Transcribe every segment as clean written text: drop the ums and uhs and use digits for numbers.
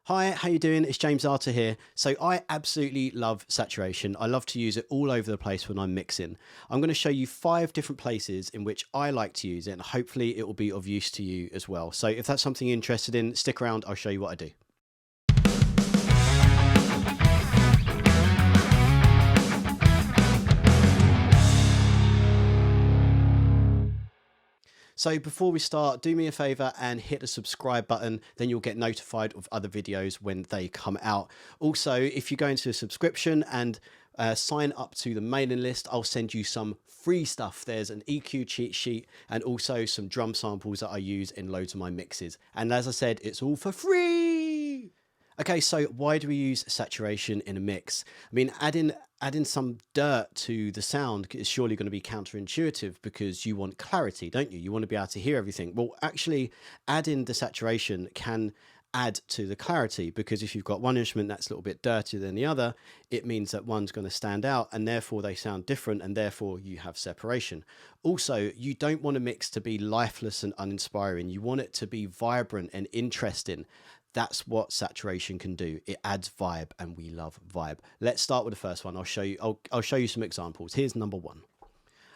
Hi, how you doing? It's James Arter here. So I absolutely love saturation. I love to use it all over the place when I'm mixing. I'm going to show you 5 different places in which I like to use it, and hopefully it will be of use to you as well. So if that's something you're interested in, stick around, I'll show you what I do. So before we start, do me a favor and hit the subscribe button, then you'll get notified of other videos when they come out. Also, if you go into a subscription and sign up to the mailing list, I'll send you some free stuff. There's an EQ cheat sheet and also some drum samples that I use in loads of my mixes. And as I said, it's all for free. Okay, so why do we use saturation in a mix? I mean, adding some dirt to the sound is surely going to be counterintuitive because you want clarity, don't you? You want to be able to hear everything. Well, actually, adding the saturation can add to the clarity, because if you've got one instrument that's a little bit dirtier than the other, it means that one's going to stand out and therefore they sound different, and therefore you have separation. Also, you don't want a mix to be lifeless and uninspiring. You want it to be vibrant and interesting. That's what saturation can do. It adds vibe, and we love vibe. Let's start with the first one. I'll show you some examples. Here's number 1.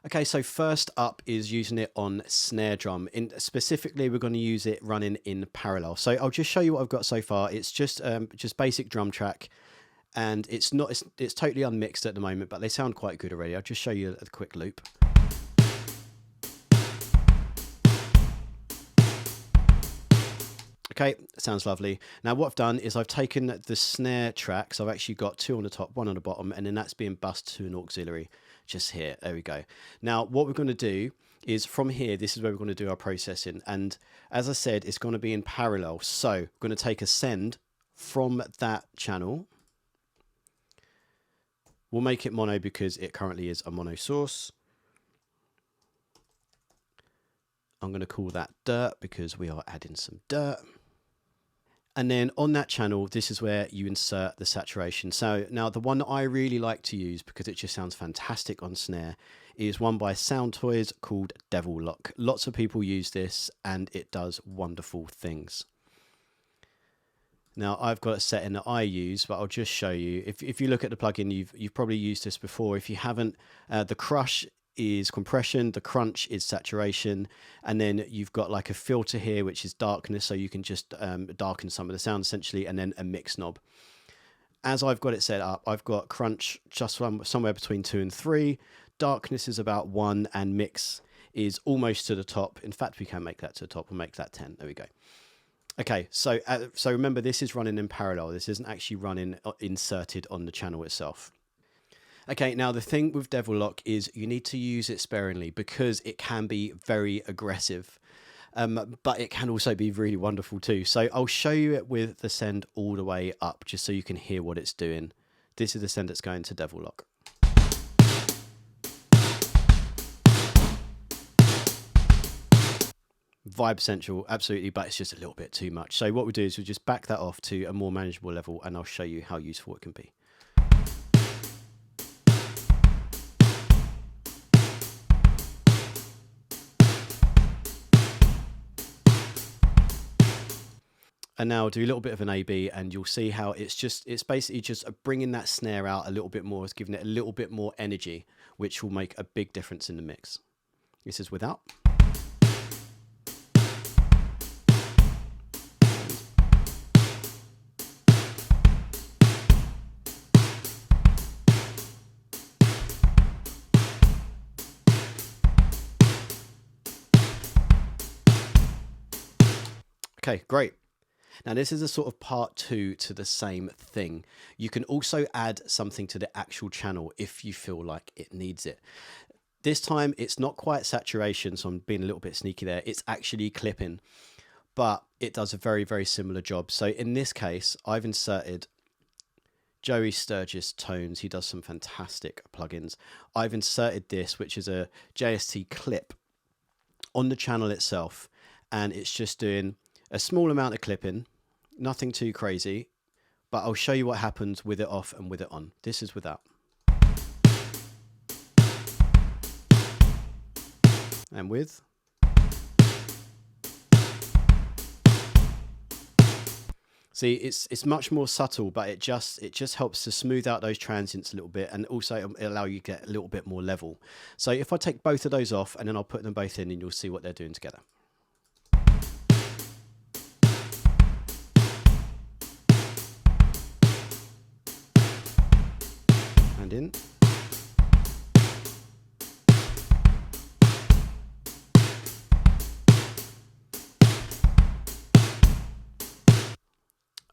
Okay, so first up is using it on Snare Drum. Specifically, we're going to use it running in parallel. So I'll just show you what I've got so far. It's just basic drum track, and it's totally unmixed at the moment, but they sound quite good already. I'll just show you a quick loop. Okay, sounds lovely. Now what I've done is I've taken the snare tracks. I've actually got 2 on the top, 1 on the bottom, and then that's being bussed to an auxiliary just here. There we go. Now what we're going to do is from here, this is where we're going to do our processing. And as I said, it's going to be in parallel. So we're going to take a send from that channel. We'll make it mono because it currently is a mono source. I'm going to call that dirt because we are adding some dirt. And then on that channel, this is where you insert the saturation. So now the one that I really like to use because it just sounds fantastic on snare is one by Sound Toys called Devil Lock. Lots of people use this and it does wonderful things. Now I've got a setting that I use, but I'll just show you. If you look at the plugin, you've probably used this before. If you haven't, the crush is compression, the crunch is saturation, and then you've got like a filter here which is darkness, so you can just darken some of the sound essentially, and then a mix knob. As I've got it set up, I've got crunch just somewhere between 2 and 3, darkness is about 1, and mix is almost to the top. In fact, we can make that to the top. We'll make that 10. There we go. Okay, so remember, this is running in parallel. This isn't actually running inserted on the channel itself. Okay, now the thing with Devil Lock is you need to use it sparingly because it can be very aggressive, but it can also be really wonderful too. So I'll show you it with the send all the way up just so you can hear what it's doing. This is the send that's going to Devil Lock. Vibe central, absolutely, but it's just a little bit too much. So what we'll do is we'll just back that off to a more manageable level, and I'll show you how useful it can be. And now I'll do a little bit of an A-B, and you'll see how it's basically just bringing that snare out a little bit more. It's giving it a little bit more energy, which will make a big difference in the mix. This is without. Okay, great. Now this is a sort of part 2 to the same thing. You can also add something to the actual channel if you feel like it needs it. This time it's not quite saturation, so I'm being a little bit sneaky there. It's actually clipping, but it does a very, very similar job. So in this case, I've inserted Joey Sturgis Tones. He does some fantastic plugins. I've inserted this, which is a JST clip on the channel itself, and it's just doing a small amount of clipping, nothing too crazy, but I'll show you what happens with it off and with it on. This is without. And with. See, it's much more subtle, but it just helps to smooth out those transients a little bit, and also it'll allow you to get a little bit more level. So if I take both of those off and then I'll put them both in, and you'll see what they're doing together. And in.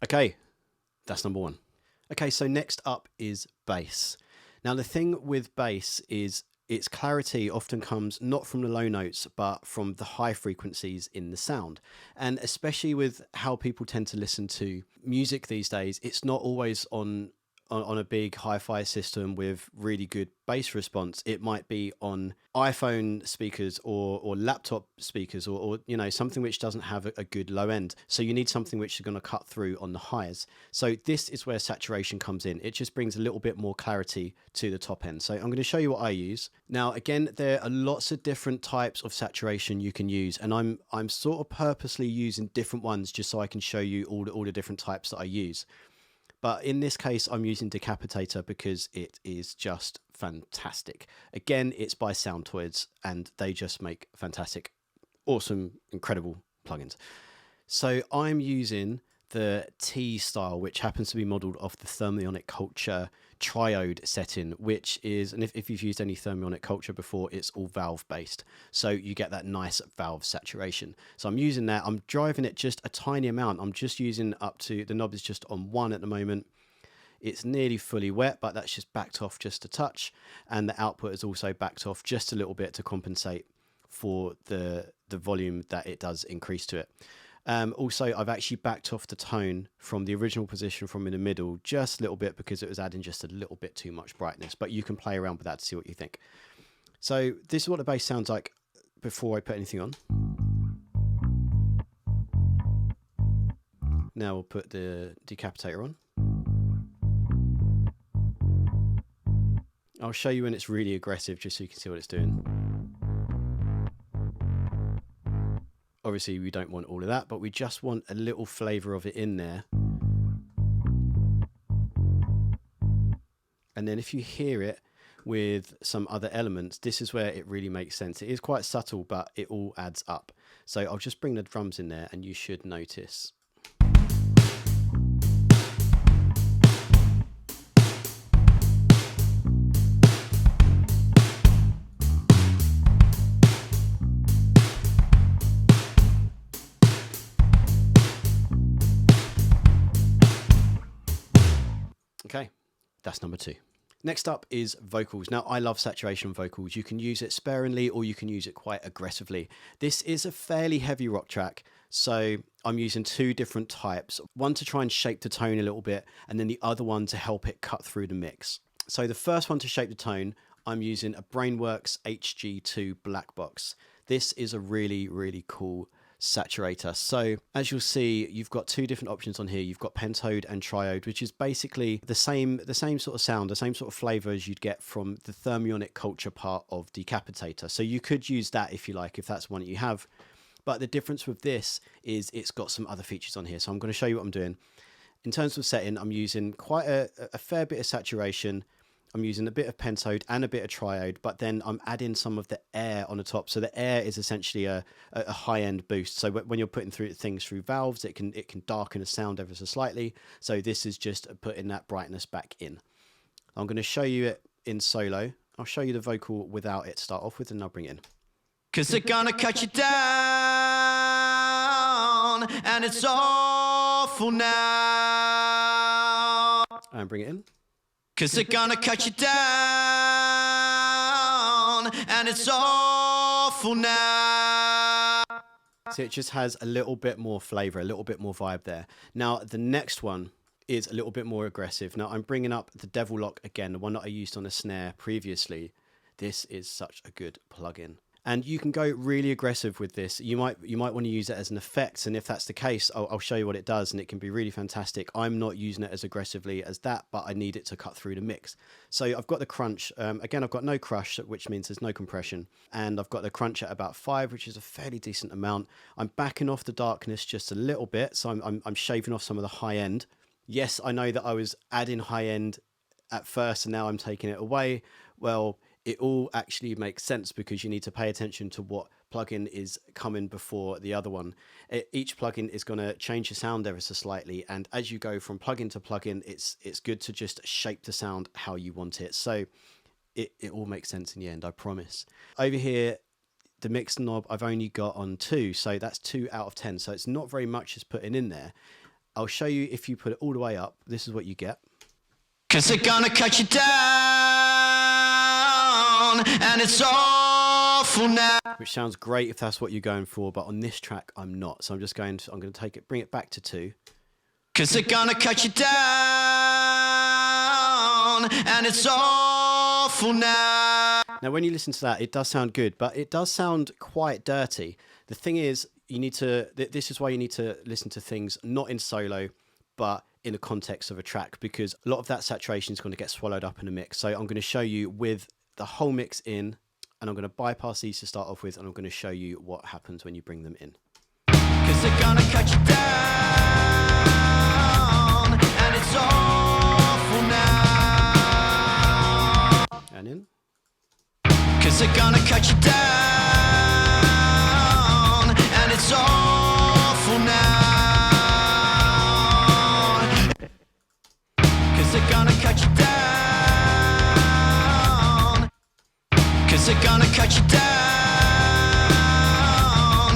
Okay, that's number one. Okay, so next up is bass. Now the thing with bass is its clarity often comes not from the low notes, but from the high frequencies in the sound. And especially with how people tend to listen to music these days, it's not always on a big hi-fi system with really good bass response. It might be on iPhone speakers or laptop speakers, or you know, something which doesn't have a good low end. So you need something which is going to cut through on the highs. So this is where saturation comes in. It just brings a little bit more clarity to the top end. So I'm going to show you what I use. Now again, there are lots of different types of saturation you can use, and I'm sort of purposely using different ones just so I can show you all the different types that I use. But in this case, I'm using Decapitator because it is just fantastic. Again, it's by Soundtoids, and they just make fantastic, awesome, incredible plugins. So I'm using the T style, which happens to be modeled off the Thermionic Culture triode setting, which is, and if you've used any Thermionic Culture before, it's all valve based, so you get that nice valve saturation. So I'm using that. I'm driving it just a tiny amount. I'm just using up to, the knob is just on 1 at the moment. It's nearly fully wet, but that's just backed off just a touch, and the output is also backed off just a little bit to compensate for the volume that it does increase to it. Also, I've actually backed off the tone from the original position from in the middle just a little bit because it was adding just a little bit too much brightness, but you can play around with that to see what you think. So this is what the bass sounds like before I put anything on. Now we'll put the Decapitator on. I'll show you when it's really aggressive just so you can see what it's doing. Obviously we don't want all of that, but we just want a little flavor of it in there. And then if you hear it with some other elements, this is where it really makes sense. It is quite subtle, but it all adds up. So I'll just bring the drums in there and you should notice. Okay, that's number 2. Next up is vocals. Now, I love saturation vocals. You can use it sparingly or you can use it quite aggressively. This is a fairly heavy rock track, so I'm using 2 different types. One to try and shape the tone a little bit, and then the other one to help it cut through the mix. So the first one to shape the tone, I'm using a Brainworks HG2 black box. This is a really, really cool saturator. So as you'll see, you've got 2 different options on here. You've got pentode and triode, which is basically the same sort of sound, the same sort of flavor as you'd get from the Thermionic Culture part of Decapitator. So you could use that if you like, if that's one that you have. But the difference with this is it's got some other features on here. So I'm going to show you what I'm doing. In terms of setting, I'm using quite a fair bit of saturation. I'm using a bit of pentode and a bit of triode, but then I'm adding some of the air on the top. So the air is essentially a high-end boost. So when you're putting through things through valves, it can darken the sound ever so slightly. So this is just putting that brightness back in. I'm going to show you it in solo. I'll show you the vocal without it to start off with, and I'll bring it in. 'Cause they're gonna cut you down, and it's awful now. And bring it in. 'Cause they're gonna cut you down, and it's awful now. So it just has a little bit more flavor, a little bit more vibe there. Now, the next one is a little bit more aggressive. Now, I'm bringing up the Devil Lock again, the one that I used on the snare previously. This is such a good plugin. And you can go really aggressive with this. You might want to use it as an effect, and if that's the case, I'll show you what it does, and it can be really fantastic. I'm not using it as aggressively as that, but I need it to cut through the mix. So I've got the crunch. Again, I've got no crush, which means there's no compression, and I've got the crunch at about 5, which is a fairly decent amount. I'm backing off the darkness just a little bit, so I'm shaving off some of the high end. Yes, I know that I was adding high end at first, and now I'm taking it away. Well, it all actually makes sense because you need to pay attention to what plugin is coming before the other one. Each plugin is going to change the sound ever so slightly, and as you go from plugin to plugin, it's good to just shape the sound how you want it. So it all makes sense in the end, I promise. Over here, the mix knob I've only got on 2, so that's 2 out of 10. So it's not very much is putting in there. I'll show you if you put it all the way up. This is what you get. 'Cause they're gonna cut you down, and it's awful now. Which sounds great if that's what you're going for, but on this track I'm not. So I'm just going to, I'm going to take it, bring it back to 2. 'Cause they're gonna cut you down, and it's awful now. Now when you listen to that, it does sound good, but it does sound quite dirty. The thing is, you need to, this is why you need to listen to things not in solo, but in the context of a track, because a lot of that saturation is going to get swallowed up in a mix. So I'm going to show you with the whole mix in, and I'm going to bypass these to start off with, and I'm going to show you what happens when you bring them in. 'Cause they're gonna cut you down, and it's awful now. And in. 'Cause they're gonna cut you down, and it's awful now. They're gonna cut you down, 'cause they're gonna cut you down,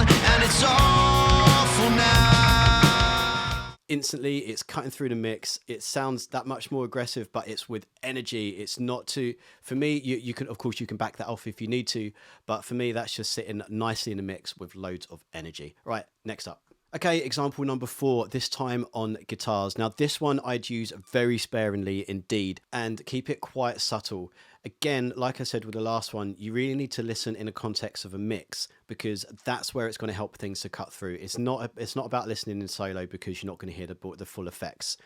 and it's awful now. Instantly, it's cutting through the mix. It sounds that much more aggressive, but it's with energy. It's not too, for me, you can, of course, you can back that off if you need to, but for me, that's just sitting nicely in the mix with loads of energy. Right, next up. Okay, example number 4, this time on guitars. Now this one I'd use very sparingly indeed and keep it quite subtle. Again, like I said with the last one, you really need to listen in the context of a mix, because that's where it's going to help things to cut through. It's not about listening in solo, because you're not going to hear the full effects.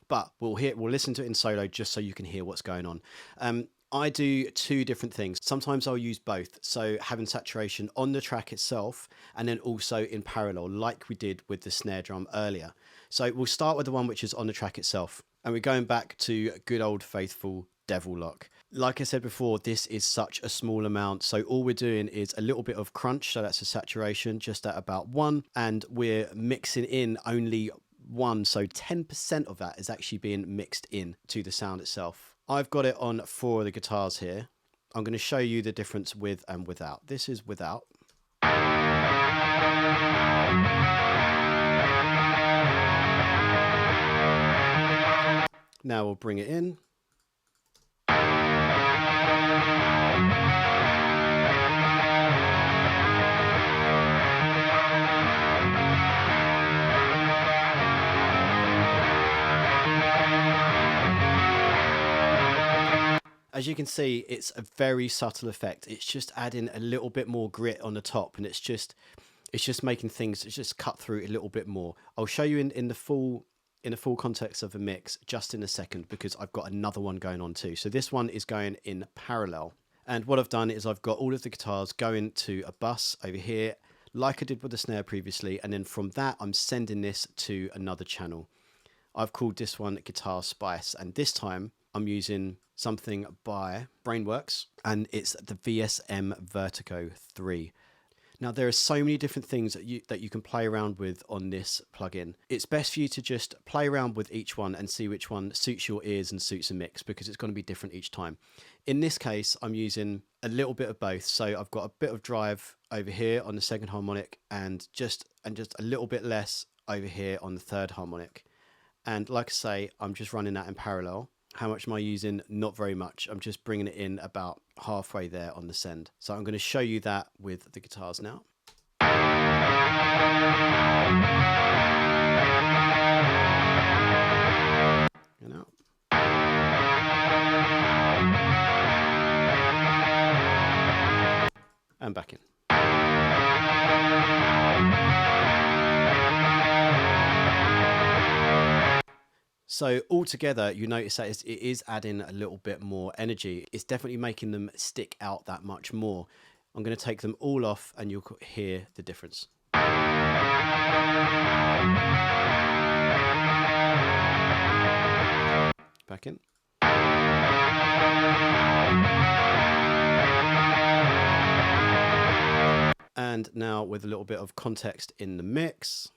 But we'll listen to it in solo just so you can hear what's going on. I do 2 different things. Sometimes I'll use both. So having saturation on the track itself, and then also in parallel, like we did with the snare drum earlier. So we'll start with the one which is on the track itself. And we're going back to good old faithful Devil Lock. Like I said before, this is such a small amount. So all we're doing is a little bit of crunch. So that's a saturation just at about 1. And we're mixing in only 1. So 10% of that is actually being mixed in to the sound itself. I've got it on 4 of the guitars here. I'm going to show you the difference with and without. This is without. Now we'll bring it in. As you can see, it's a very subtle effect. It's just adding a little bit more grit on the top, and it's just making things, it's just cut through a little bit more. I'll show you in the full context of a mix just in a second, because I've got another one going on too. So this one is going in parallel. And what I've done is I've got all of the guitars going to a bus over here, like I did with the snare previously. And then from that, I'm sending this to another channel. I've called this one Guitar Spice. And this time I'm using something by Brainworks, and it's the VSM Vertigo 3. Now there are so many different things that you can play around with on this plugin. It's best for you to just play around with each one and see which one suits your ears and suits a mix, because it's going to be different each time. In this case, I'm using a little bit of both. So I've got a bit of drive over here on the second harmonic, and just a little bit less over here on the third harmonic. And like I say, I'm just running that in parallel. How much am I using? Not very much. I'm just bringing it in about halfway there on the send. So I'm going to show you that with the guitars now. And out. And back in. So altogether, you notice that it is adding a little bit more energy. It's definitely making them stick out that much more. I'm going to take them all off and you'll hear the difference. Back in. And now with a little bit of context in the mix.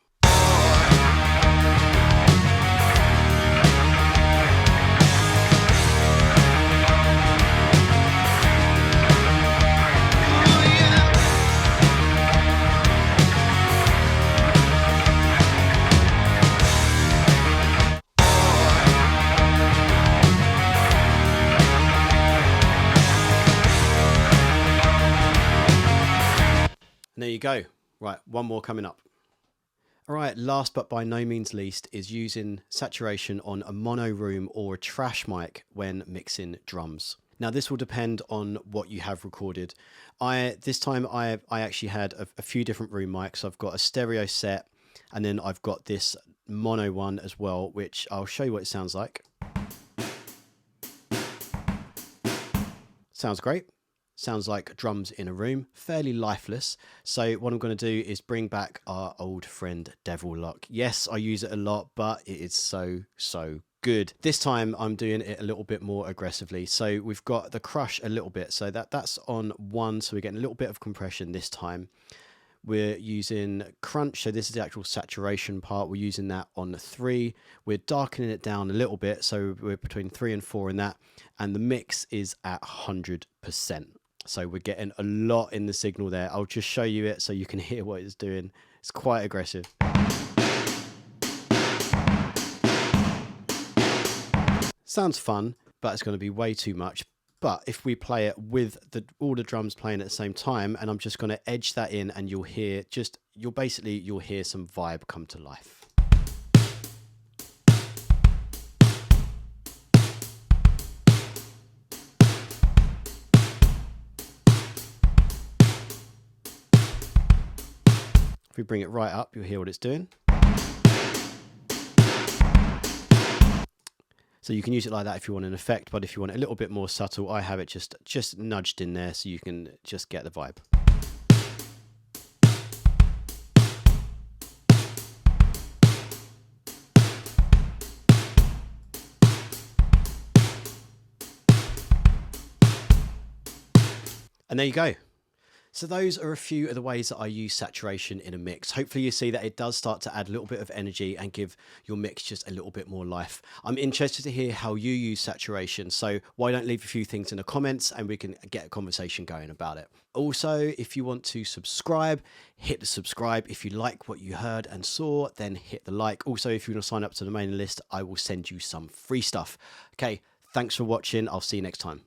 And there you go. Right, one more coming up. All right, last but by no means least is using saturation on a mono room or a trash mic when mixing drums. Now this will depend on what you have recorded. This time I actually had a few different room mics. I've got a stereo set and then I've got this mono one as well, which I'll show you what it sounds like. Sounds great. Sounds like drums in a room, fairly lifeless. So what I'm going to do is bring back our old friend Devil Lock. Yes, I use it a lot, but it is so good. This time I'm doing it a little bit more aggressively. So we've got the crush a little bit. So that's on 1. So we're getting a little bit of compression this time. We're using crunch, so this is the actual saturation part. We're using that on 3. We're darkening it down a little bit, so we're between 3 and 4 in that. And the mix is at 100%. So we're getting a lot in the signal there. I'll just show you it so you can hear what it's doing. It's quite aggressive. Sounds fun, but it's going to be way too much. But if we play it with all the drums playing at the same time, and I'm just going to edge that in, and you'll hear you'll hear some vibe come to life. If we bring it right up, you'll hear what it's doing. So you can use it like that if you want an effect, but if you want it a little bit more subtle, I have it just nudged in there so you can just get the vibe. And there you go. So those are a few of the ways that I use saturation in a mix. Hopefully you see that it does start to add a little bit of energy and give your mix just a little bit more life. I'm interested to hear how you use saturation. So why don't leave a few things in the comments and we can get a conversation going about it. Also, if you want to subscribe, hit the subscribe. If you like what you heard and saw, then hit the like. Also, if you want to sign up to the mailing list, I will send you some free stuff. Okay, thanks for watching. I'll see you next time.